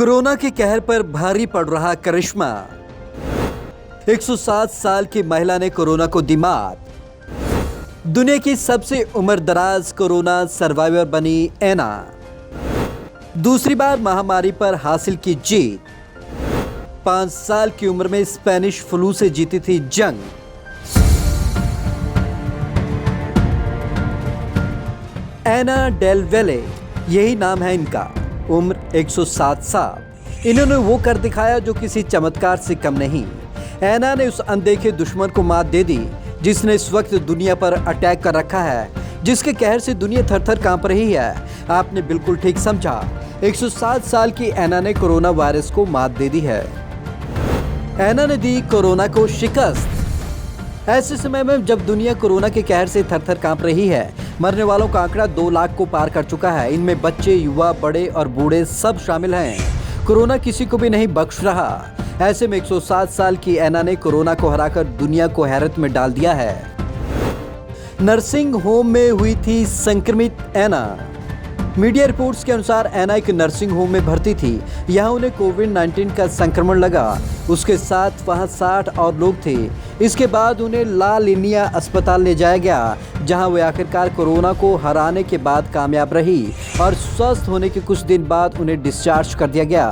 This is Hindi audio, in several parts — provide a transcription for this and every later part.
कोरोना के कहर पर भारी पड़ रहा करिश्मा। 107 साल की महिला ने कोरोना को दी मात। दुनिया की सबसे उम्रदराज कोरोना सर्वाइवर बनी एना। दूसरी बार महामारी पर हासिल की जीत। 5 साल की उम्र में स्पेनिश फ्लू से जीती थी जंग। एना डेल वेले, यही नाम है इनका। उम्र 107 साल। इन्होंने वो कर दिखाया जो किसी चमत्कार से कम नहीं। एना ने उस अनदेखे दुश्मन को मात दे दी जिसने इस वक्त दुनिया पर अटैक कर रखा है, जिसके कहर से दुनिया थर-थर कांप रही है। आपने बिल्कुल ठीक समझा, 107 साल की एना ने कोरोना वायरस को मात दे दी है। एना ने दी कोरोना को शिकस्त। ऐसे समय में जब दुनिया कोरोना के कहर से थर-थर कांप रही है, मरने वालों का आंकड़ा 2 लाख को पार कर चुका है। इनमें बच्चे, युवा, बड़े और बूढ़े सब शामिल हैं। कोरोना किसी को भी नहीं बख्श रहा। ऐसे में 107 साल की एना ने कोरोना को हराकर दुनिया को हैरत में डाल दिया है। नर्सिंग होम में हुई थी संक्रमित एना। मीडिया रिपोर्ट्स के अनुसार एना एक नर्सिंग होम में भर्ती थी। यहां उन्हें कोविड-19 का संक्रमण लगा। उसके साथ वहां 60 और लोग थे। इसके बाद उन्हें ला लिनिया अस्पताल ले जाया गया, जहां वे आखिरकार कोरोना को हराने के बाद कामयाब रही और स्वस्थ होने के कुछ दिन बाद उन्हें डिस्चार्ज कर दिया गया।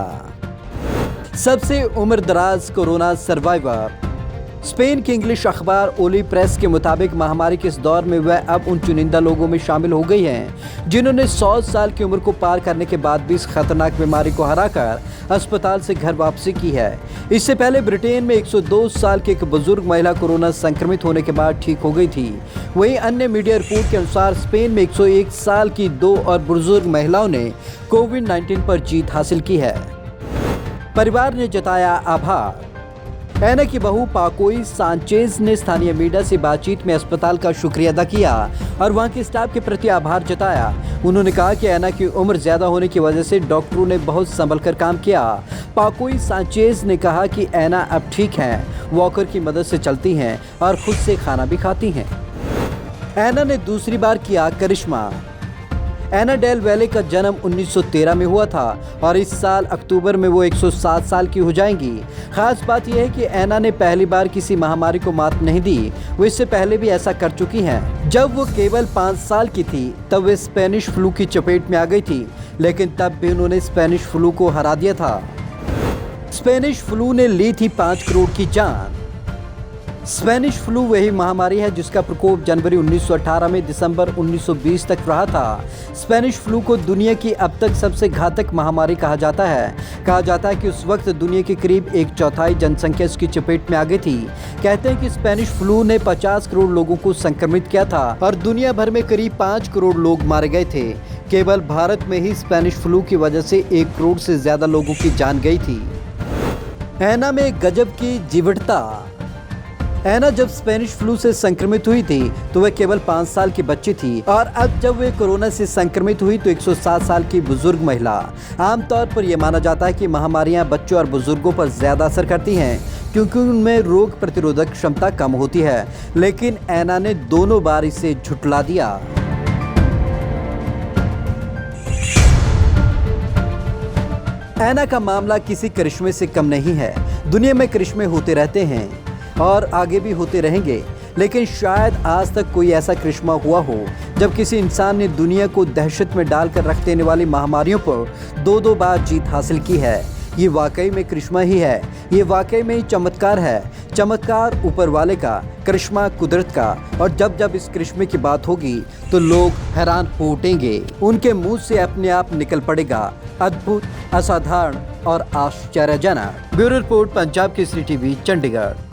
सबसे उम्रदराज कोरोना सर्वाइवर। स्पेन के इंग्लिश अखबार ओली प्रेस के मुताबिक महामारी के इस दौर में वह अब उन चुनिंदा लोगों में शामिल हो गई हैं जिन्होंने 100 साल की उम्र को पार करने के बाद भी इस खतरनाक बीमारी को हराकर अस्पताल से घर वापसी की है। इससे पहले ब्रिटेन में 102 साल की एक बुजुर्ग महिला कोरोना संक्रमित होने के बाद ठीक हो गई थी। वहीं अन्य मीडिया रिपोर्ट के अनुसार स्पेन में 101 साल की 2 और बुजुर्ग महिलाओं ने कोविड-19 पर जीत हासिल की है। परिवार ने जताया आभार। एना की बहू पाकोई सांचेज ने स्थानीय मीडिया से बातचीत में अस्पताल का शुक्रिया अदा किया और वहां के स्टाफ के प्रति आभार जताया। उन्होंने कहा कि एना की उम्र ज्यादा होने की वजह से डॉक्टरों ने बहुत संभल कर काम किया। पाकोई सांचेज ने कहा कि एना अब ठीक हैं, वॉकर की मदद से चलती हैं और खुद से खाना भी खाती हैं। एना ने दूसरी बार किया करिश्मा। एना डेल वेले का जन्म 1913 में हुआ था और इस साल अक्टूबर में वो 107 साल की हो जाएंगी। खास बात यह है कि एना ने पहली बार किसी महामारी को मात नहीं दी। वो इससे पहले भी ऐसा कर चुकी हैं। जब वो केवल 5 साल की थी तब वे स्पेनिश फ्लू की चपेट में आ गई थी, लेकिन तब भी उन्होंने स्पेनिश फ्लू को हरा दिया था। स्पेनिश फ्लू ने ली थी 5 करोड़ की जान। स्पेनिश फ्लू वही महामारी है जिसका प्रकोप जनवरी 1918 में दिसंबर 1920 तक रहा था। स्पेनिश फ्लू को दुनिया की अब तक सबसे घातक महामारी कहा जाता है। कहा जाता है कि उस वक्त दुनिया की करीब 1/4 जनसंख्या इसकी चपेट में आ गई थी। कहते हैं कि स्पेनिश फ्लू ने 50 करोड़ लोगों को संक्रमित किया था और दुनिया भर में करीब 5 करोड़ लोग मारे गए थे। केवल भारत में ही स्पेनिश फ्लू की वजह से 1 करोड़ से ज्यादा लोगों की जान गई थी। एना में गजब की जीवटता। एना जब स्पेनिश फ्लू से संक्रमित हुई थी तो वह केवल 5 साल की बच्ची थी और अब जब वे कोरोना से संक्रमित हुई तो 107 साल की बुजुर्ग महिला। आमतौर पर यह माना जाता है कि महामारियां बच्चों और बुजुर्गों पर ज्यादा असर करती हैं क्योंकि उनमें रोग प्रतिरोधक क्षमता कम होती है, लेकिन एना ने दोनों बार इसे झुठला दिया। एना का मामला किसी करिश्मे से कम नहीं है। दुनिया में करिश्मे होते रहते हैं और आगे भी होते रहेंगे, लेकिन शायद आज तक कोई ऐसा करिश्मा हुआ हो जब किसी इंसान ने दुनिया को दहशत में डालकर रख देने वाली महामारियों पर 2 बार जीत हासिल की है। ये वाकई में करिश्मा ही है। ये वाकई में ही चमत्कार है। चमत्कार ऊपर वाले का, करिश्मा कुदरत का। और जब जब इस करिश्मे की बात होगी तो लोग हैरान हो उठेंगे। उनके मुंह से अपने आप निकल पड़ेगा अद्भुत, असाधारण और आश्चर्यजनक। Bureau report, Punjab Kesari TV, Chandigarh.